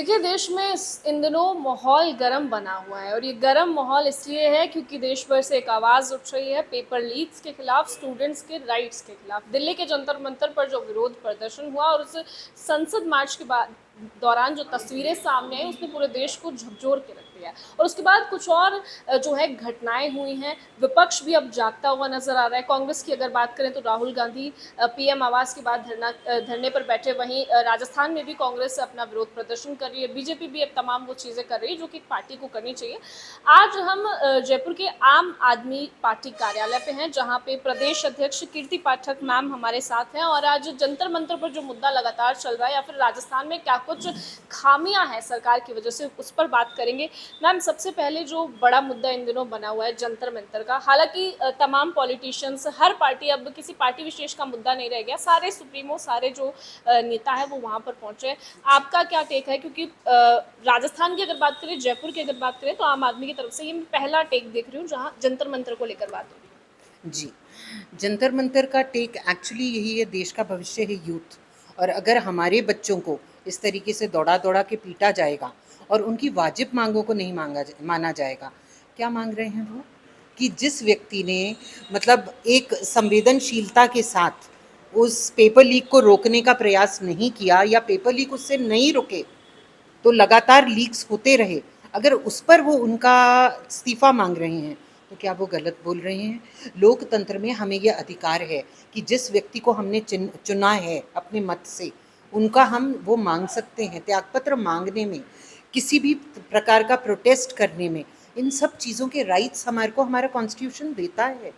देखिए, देश में इन दिनों माहौल गर्म बना हुआ है और ये गर्म माहौल इसलिए है क्योंकि देश भर से एक आवाज़ उठ रही है पेपर लीक्स के खिलाफ, स्टूडेंट्स के राइट्स के खिलाफ। दिल्ली के जंतर मंतर पर जो विरोध प्रदर्शन हुआ और उस संसद मार्च के बाद दौरान जो तस्वीरें सामने आई उसने पूरे देश को झकझोर के रख दिया। और उसके बाद कुछ और जो है घटनाएं हुई हैं। विपक्ष भी अब जागता हुआ नजर आ रहा है। कांग्रेस की अगर बात करें तो राहुल गांधी पीएम आवास के बाद धरने पर बैठे, वहीं राजस्थान में भी कांग्रेस अपना विरोध प्रदर्शन कर रही है। बीजेपी भी अब तमाम वो चीज़ें कर रही है जो कि पार्टी को करनी चाहिए। आज हम जयपुर के आम आदमी पार्टी कार्यालय पे हैं, जहां पे प्रदेश अध्यक्ष कीर्ति पाठक मैम हमारे साथ हैं और आज जंतर मंतर पर जो मुद्दा लगातार चल रहा है या फिर राजस्थान में क्या कुछ खामियां हैं सरकार की वजह से, उस पर बात करेंगे। मैम, सबसे पहले जो बड़ा मुद्दा इन दिनों बना हुआ है जंतर मंतर का, हालांकि तमाम पॉलिटिशियंस, हर पार्टी, अब किसी पार्टी विशेष का मुद्दा नहीं रह गया, सारे सुप्रीमो, सारे जो नेता है वो वहां पर पहुंचे। आपका क्या टेक है? क्योंकि राजस्थान की अगर बात करें, जयपुर की अगर बात करें, तो आम आदमी की तरफ से ये मैं पहला टेक देख रही हूँ जहां जंतर मंतर को लेकर बात होगी। जी, जंतर मंतर का टेक एक्चुअली यही है, देश का भविष्य है यूथ। और अगर हमारे बच्चों को इस तरीके से दौड़ा दौड़ा के पीटा जाएगा और उनकी वाजिब मांगों को नहीं माना जाएगा। क्या मांग रहे हैं वो? कि जिस व्यक्ति ने मतलब एक संवेदनशीलता के साथ उस पेपर लीक को रोकने का प्रयास नहीं किया या पेपर लीक उससे नहीं रुके, तो लगातार लीक्स होते रहे, अगर उस पर वो उनका इस्तीफ़ा मांग रहे हैं तो क्या वो गलत बोल रहे हैं? लोकतंत्र में हमें यह अधिकार है कि जिस व्यक्ति को हमने चुना है अपने मत से, उनका हम वो मांग सकते हैं। त्यागपत्र मांगने में, किसी भी प्रकार का प्रोटेस्ट करने में, इन सब चीज़ों के राइट्स हमारे को हमारा कॉन्स्टिट्यूशन देता है।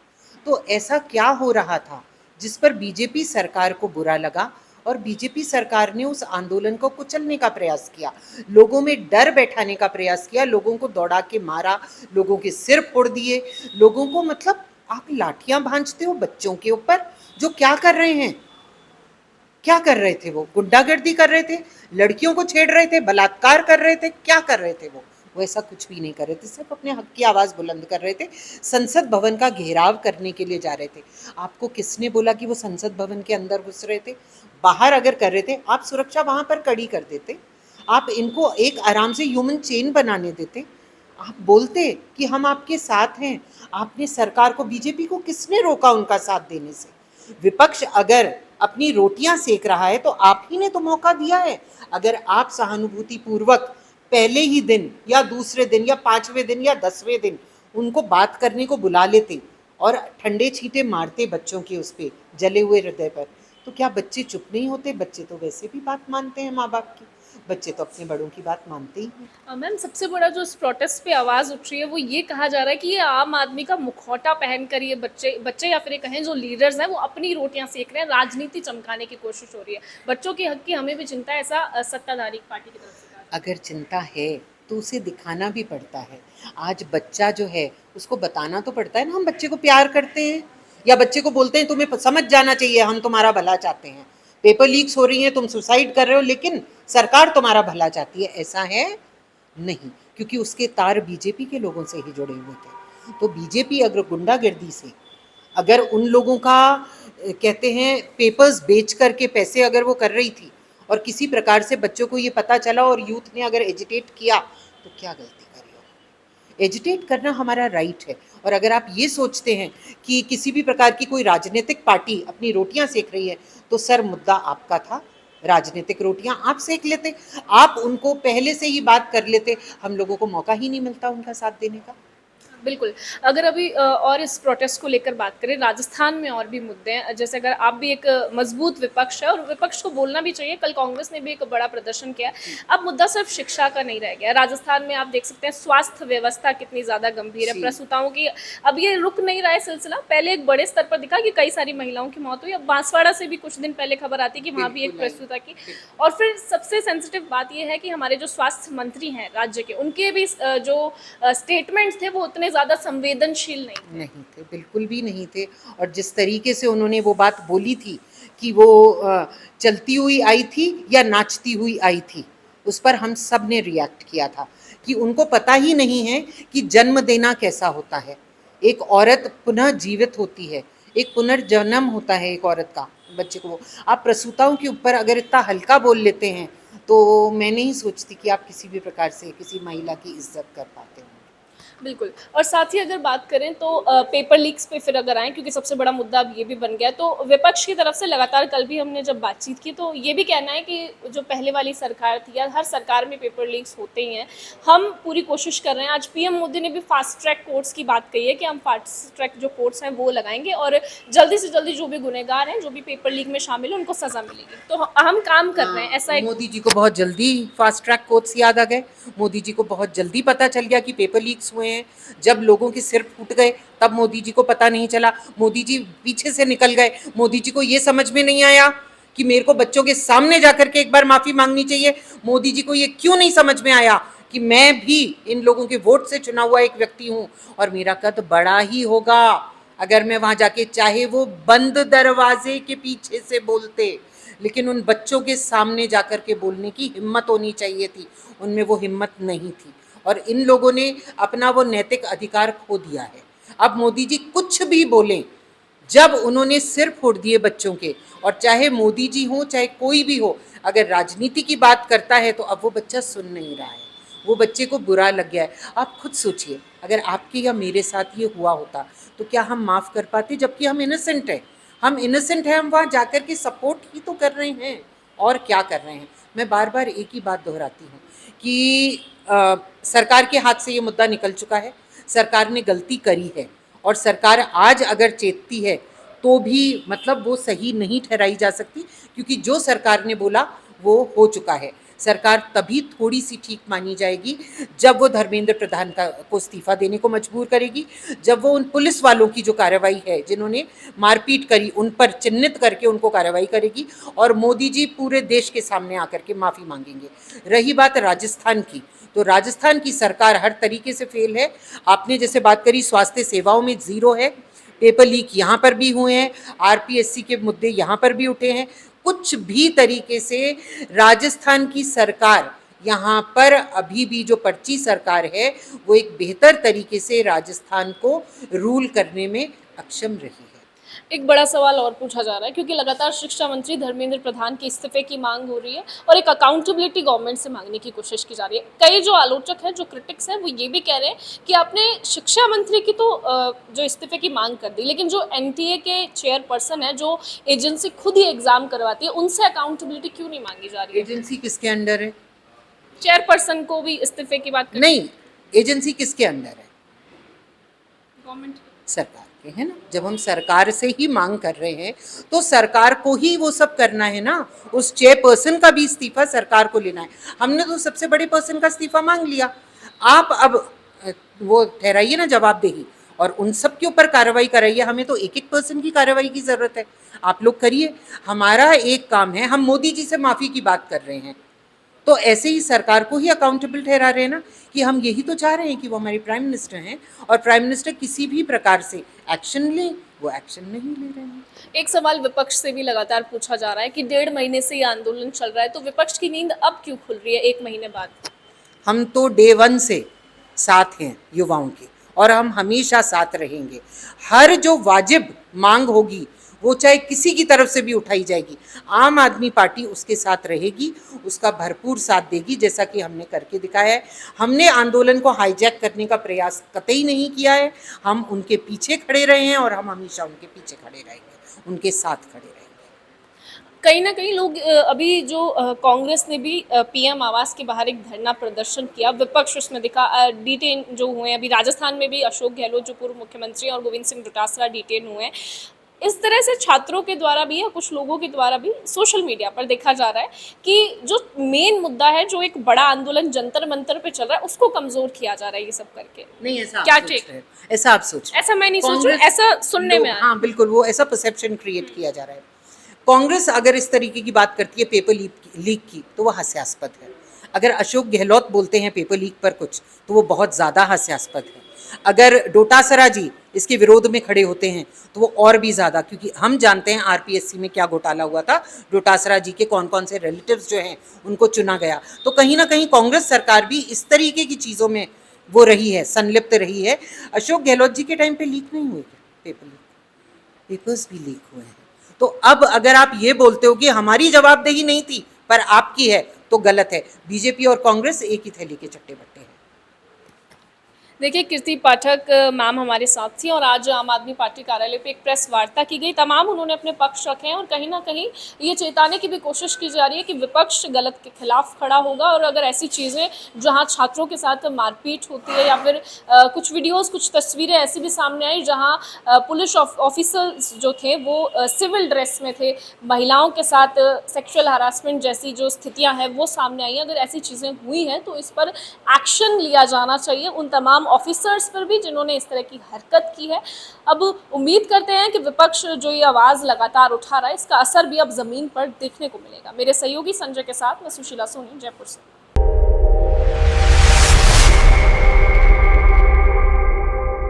तो ऐसा क्या हो रहा था जिस पर बीजेपी सरकार को बुरा लगा और बीजेपी सरकार ने उस आंदोलन को कुचलने का प्रयास किया, लोगों में डर बैठाने का प्रयास किया, लोगों को दौड़ा के मारा, लोगों के सिर फोड़ दिए, लोगों को मतलब आप लाठियां भांजते हो बच्चों के ऊपर, जो क्या कर रहे हैं? क्या कर रहे थे वो? गुंडागर्दी कर रहे थे, लड़कियों को छेड़ रहे थे, बलात्कार कर रहे थे, क्या कर रहे थे वो? ऐसा कुछ भी नहीं कर रहे थे, सिर्फ अपने हक की आवाज़ बुलंद कर रहे थे। संसद भवन का घेराव करने के लिए जा रहे थे। आपको किसने बोला कि वो संसद भवन के अंदर घुस रहे थे? बाहर अगर कर रहे थे, आप सुरक्षा वहाँ पर कड़ी कर देते, आप इनको एक आराम से ह्यूमन चेन बनाने देते, आप बोलते कि हम आपके साथ हैं। आपने सरकार को, बीजेपी को किसने रोका उनका साथ देने से? विपक्ष अगर अपनी रोटियां सेक रहा है तो आप ही ने तो मौका दिया है। अगर आप सहानुभूति पूर्वक पहले ही दिन या दूसरे दिन या 5वें दिन या 10वें दिन उनको बात करने को बुला लेते और ठंडे छींटे मारते बच्चों के उस पे जले हुए हृदय पर, तो क्या बच्चे चुप नहीं होते? बच्चे तो वैसे भी बात मानते हैं माँ बाप की, बच्चे तो अपने बड़ों की बात मानते ही हैं। मैम, सबसे बड़ा जो इस प्रोटेस्ट पे आवाज़ उठ रही है वो ये कहा जा रहा है कि ये आम आदमी का मुखौटा पहनकर ये बच्चे बच्चे या फिर ये कहें जो लीडर्स हैं वो अपनी रोटियां सेक रहे हैं, राजनीति चमकाने की कोशिश हो रही है। बच्चों के हक की हमें भी चिंता है, ऐसा सत्ताधारी पार्टी की तरफ से कहा। अगर चिंता है तो उसे दिखाना भी पड़ता है। आज बच्चा जो है उसको बताना तो पड़ता है ना, हम बच्चे को प्यार करते हैं या बच्चे को बोलते हैं तुम्हें समझ जाना चाहिए, हम तुम्हारा भला चाहते हैं, पेपर लीक्स हो रही हैं, तुम सुसाइड कर रहे हो, लेकिन सरकार तुम्हारा भला चाहती है, ऐसा है नहीं। क्योंकि उसके तार बीजेपी के लोगों से ही जुड़े हुए थे। तो बीजेपी अगर गुंडागर्दी से, अगर उन लोगों का कहते हैं पेपर्स बेच करके पैसे अगर वो कर रही थी और किसी प्रकार से बच्चों को ये पता चला और यूथ ने अगर एजिटेट किया, तो क्या गलती करी हो? एजिटेट करना हमारा राइट है। और अगर आप ये सोचते हैं कि किसी भी प्रकार की कोई राजनीतिक पार्टी अपनी रोटियां सेक रही है, तो सर मुद्दा आपका था, राजनीतिक रोटियां आप सेक लेते, आप उनको पहले से ही बात कर लेते, हम लोगों को मौका ही नहीं मिलता उनका साथ देने का। बिल्कुल। अगर अभी और इस प्रोटेस्ट को लेकर बात करें, राजस्थान में और भी मुद्दे हैं, जैसे अगर आप भी एक मजबूत विपक्ष है और विपक्ष को बोलना भी चाहिए, कल कांग्रेस ने भी एक बड़ा प्रदर्शन किया। अब मुद्दा सिर्फ शिक्षा का नहीं रह गया। राजस्थान में आप देख सकते हैं स्वास्थ्य व्यवस्था कितनी ज़्यादा गंभीर है, प्रसूताओं की, अब ये रुक नहीं रहा है सिलसिला। पहले एक बड़े स्तर पर दिखा कि कई सारी महिलाओं की मौत हुई, अब बांसवाड़ा से भी कुछ दिन पहले खबर आती कि वहाँ भी एक प्रसूता की। और फिर सबसे सेंसिटिव बात यह है कि हमारे जो स्वास्थ्य मंत्री हैं राज्य के, उनके भी जो स्टेटमेंट्स थे वो उतने ज़्यादा संवेदनशील नहीं थे, बिल्कुल भी नहीं थे। और जिस तरीके से उन्होंने वो बात बोली थी कि वो चलती हुई आई थी या नाचती हुई आई थी, उस पर हम सब ने रिएक्ट किया था कि उनको पता ही नहीं है कि जन्म देना कैसा होता है। एक औरत पुनः जीवित होती है, एक पुनर्जन्म होता है एक औरत का, बच्चे को। आप प्रसूताओं के ऊपर अगर इतना हल्का बोल लेते हैं तो मैं नहीं सोचती कि आप किसी भी प्रकार से किसी महिला की इज्जत कर पाते हो। बिल्कुल। और साथ ही अगर बात करें तो पेपर लीक्स पे फिर अगर आएँ, क्योंकि सबसे बड़ा मुद्दा अब ये भी बन गया है, तो विपक्ष की तरफ से लगातार कल भी हमने जब बातचीत की तो ये भी कहना है कि जो पहले वाली सरकार थी या हर सरकार में पेपर लीक्स होते ही हैं। हम पूरी कोशिश कर रहे हैं। आज पीएम मोदी ने भी फास्ट ट्रैक कोर्ट्स की बात कही है कि हम फास्ट ट्रैक जो कोर्ट्स हैं वो लगाएँगे और जल्दी से जल्दी जो भी गुनहगार हैं, जो भी पेपर लीक में शामिल हैं, उनको सज़ा मिलेगी। तो हम काम कर रहे हैं, ऐसा एक मोदी जी को बहुत जल्दी फास्ट ट्रैक कोर्ट्स याद आ गए। मोदी जी को बहुत जल्दी पता चल गया कि पेपर लीक्स हुए हैं। जब लोगों के सिर फूट गए तब मोदी जी को पता नहीं चला। मोदी जी पीछे से निकल गए। मोदी जी को ये समझ में नहीं आया कि मेरे को बच्चों के सामने जाकर के एक बार माफ़ी मांगनी चाहिए। मोदी जी को ये क्यों नहीं समझ में आया कि मैं भी इन लोगों के वोट से चुना हुआ एक व्यक्ति हूँ और मेरा कद बड़ा ही होगा अगर मैं वहाँ जाके, चाहे वो बंद दरवाजे के पीछे से बोलते, लेकिन उन बच्चों के सामने जाकर के बोलने की हिम्मत होनी चाहिए थी। उनमें वो हिम्मत नहीं थी और इन लोगों ने अपना वो नैतिक अधिकार खो दिया है। अब मोदी जी कुछ भी बोलें, जब उन्होंने सिर फोड़ दिए बच्चों के, और चाहे मोदी जी हो चाहे कोई भी हो, अगर राजनीति की बात करता है तो अब वो बच्चा सुन नहीं रहा है। वो बच्चे को बुरा लग गया है। आप खुद सोचिए, अगर आपके या मेरे साथ ये हुआ होता तो क्या हम माफ़ कर पाते? जबकि हम इनोसेंट हैं। हम इनोसेंट हैं, हम वहाँ जाकर के सपोर्ट ही तो कर रहे हैं और क्या कर रहे हैं। मैं बार बार एक ही बात दोहराती हूँ कि सरकार के हाथ से ये मुद्दा निकल चुका है। सरकार ने गलती करी है और सरकार आज अगर चेतती है तो भी मतलब वो सही नहीं ठहराई जा सकती, क्योंकि जो सरकार ने बोला वो हो चुका है। सरकार तभी थोड़ी सी ठीक मानी जाएगी जब वो धर्मेंद्र प्रधान को इस्तीफा देने को मजबूर करेगी, जब वो उन पुलिस वालों की जो कार्रवाई है जिन्होंने मारपीट करी उन पर चिन्हित करके उनको कार्रवाई करेगी और मोदी जी पूरे देश के सामने आकर के माफ़ी मांगेंगे। रही बात राजस्थान की, तो राजस्थान की सरकार हर तरीके से फेल है। आपने जैसे बात करी स्वास्थ्य सेवाओं में ज़ीरो है, पेपर लीक यहाँ पर भी हुए हैं, आरपीएससी के मुद्दे यहाँ पर भी उठे हैं। कुछ भी तरीके से राजस्थान की सरकार यहाँ पर अभी भी जो पर्ची सरकार है वो एक बेहतर तरीके से राजस्थान को रूल करने में अक्षम रही है। एक बड़ा सवाल और पूछा जा रहा है, क्योंकि लगातार शिक्षा मंत्री धर्मेंद्र प्रधान के इस्तीफे की मांग हो रही है और एक अकाउंटेबिलिटी गवर्नमेंट से मांगने की कोशिश की जा रही है। कई जो आलोचक हैं, जो क्रिटिक्स हैं, वो ये भी कह रहे हैं कि आपने शिक्षा मंत्री की तो जो इस्तीफे की मांग कर दी, लेकिन जो एनटीए के चेयरपर्सन है, जो एजेंसी खुद ही एग्जाम करवाती है, उनसे अकाउंटेबिलिटी क्यों नहीं मांगी जा रही है? एजेंसी किसके अंडर है? चेयरपर्सन को भी इस्तीफे की बात नहीं, एजेंसी किसके अंडर है? गवर्नमेंट सरकार के, है ना। जब हम सरकार से ही मांग कर रहे हैं तो सरकार को ही वो सब करना है ना। उस चेयरपर्सन का भी इस्तीफा सरकार को लेना है। हमने तो सबसे बड़े पर्सन का इस्तीफा मांग लिया। आप अब वो ठहराइए ना जवाबदेही और उन सब के ऊपर कार्रवाई कराइए। हमें तो एक एक पर्सन की कार्रवाई की ज़रूरत है। आप लोग करिए, हमारा एक काम है। हम मोदी जी से माफ़ी की बात कर रहे हैं तो ऐसे ही सरकार को ही अकाउंटेबल ठहरा रहे हैं ना, कि हम यही तो चाह रहे हैं कि वो हमारे प्राइम मिनिस्टर हैं और प्राइम मिनिस्टर किसी भी प्रकार से एक्शन लें, वो एक्शन नहीं ले रहे हैं। एक सवाल विपक्ष से भी लगातार पूछा जा रहा है कि 1.5 महीने से ये आंदोलन चल रहा है, तो विपक्ष की नींद अब क्यों खुल रही है 1 महीने बाद? हम तो डे 1 से साथ हैं युवाओं के और हम हमेशा साथ रहेंगे। हर जो वाजिब मांग होगी वो चाहे किसी की तरफ से भी उठाई जाएगी, आम आदमी पार्टी उसके साथ रहेगी, उसका भरपूर साथ देगी, जैसा कि हमने करके दिखाया है। हमने आंदोलन को हाईजैक करने का प्रयास कतई नहीं किया है। हम उनके पीछे खड़े रहे हैं और हम हमेशा उनके पीछे खड़े रहेंगे, उनके साथ खड़े रहेंगे। कहीं ना कहीं लोग अभी जो कांग्रेस ने भी पीएम आवास के बाहर एक धरना प्रदर्शन किया, विपक्ष उसमें दिखा, डिटेन जो हुए हैं अभी राजस्थान में भी, अशोक गहलोत जो पूर्व मुख्यमंत्री और गोविंद सिंह डोटासरा डिटेन हुए हैं। इस तरह से छात्रों के द्वारा भी या कुछ लोगों के द्वारा भी सोशल मीडिया पर देखा जा रहा है कि जो मेन मुद्दा है, जो एक बड़ा आंदोलन जंतर मंतर पे चल रहा है, उसको कमजोर किया जा रहा है ये सब करके। नहीं, ऐसा क्या आप सोच रहे हैं? ऐसा आप सोच रहे हैं? ऐसा मैं नहीं सोच रही, ऐसा सुनने में आया। हाँ बिल्कुल, वो ऐसा परसेप्शन क्रिएट किया जा रहा है। कांग्रेस अगर इस तरीके की बात करती है पेपर लीक की तो वो हास्यास्पद है। अगर अशोक गहलोत बोलते हैं पेपर लीक पर कुछ तो वो बहुत ज़्यादा हास्यास्पद है। अगर डोटासरा जी इसके विरोध में खड़े होते हैं तो वो और भी ज़्यादा, क्योंकि हम जानते हैं आरपीएससी में क्या घोटाला हुआ था। डोटासरा जी के कौन कौन से रिलेटिव्स जो हैं उनको चुना गया। तो कहीं ना कहीं कांग्रेस सरकार भी इस तरीके की चीज़ों में वो रही है, संलिप्त रही है। अशोक गहलोत जी के टाइम पे लीक नहीं हुए पेपर लीक, पेपर्स भी लीक हुए हैं। तो अब अगर आप ये बोलते हो कि हमारी जवाबदेही नहीं थी पर आपकी है, तो गलत है। बीजेपी और कांग्रेस एक ही थैली के चट्टे बट्टे हैं। देखिए, कीर्ति पाठक मैम हमारे साथ थी और आज आम आदमी पार्टी कार्यालय पे एक प्रेस वार्ता की गई। तमाम उन्होंने अपने पक्ष रखे हैं और कहीं ना कहीं ये चेताने की भी कोशिश की जा रही है कि विपक्ष गलत के खिलाफ खड़ा होगा और अगर ऐसी चीज़ें जहां छात्रों के साथ मारपीट होती है या फिर कुछ वीडियोस कुछ तस्वीरें ऐसी भी सामने आई जहां पुलिस ऑफिसर्स जो थे वो सिविल ड्रेस में थे, महिलाओं के साथ सेक्सुअल हरासमेंट जैसी जो स्थितियाँ हैं वो सामने आई हैं। अगर ऐसी चीज़ें हुई हैं तो इस पर एक्शन लिया जाना चाहिए उन तमाम ऑफिसर्स पर भी जिन्होंने इस तरह की हरकत की है। अब उम्मीद करते हैं कि विपक्ष जो ये आवाज़ लगातार उठा रहा है इसका असर भी अब ज़मीन पर देखने को मिलेगा। मेरे सहयोगी संजय के साथ मैं सुशीला सोनी, जयपुर से।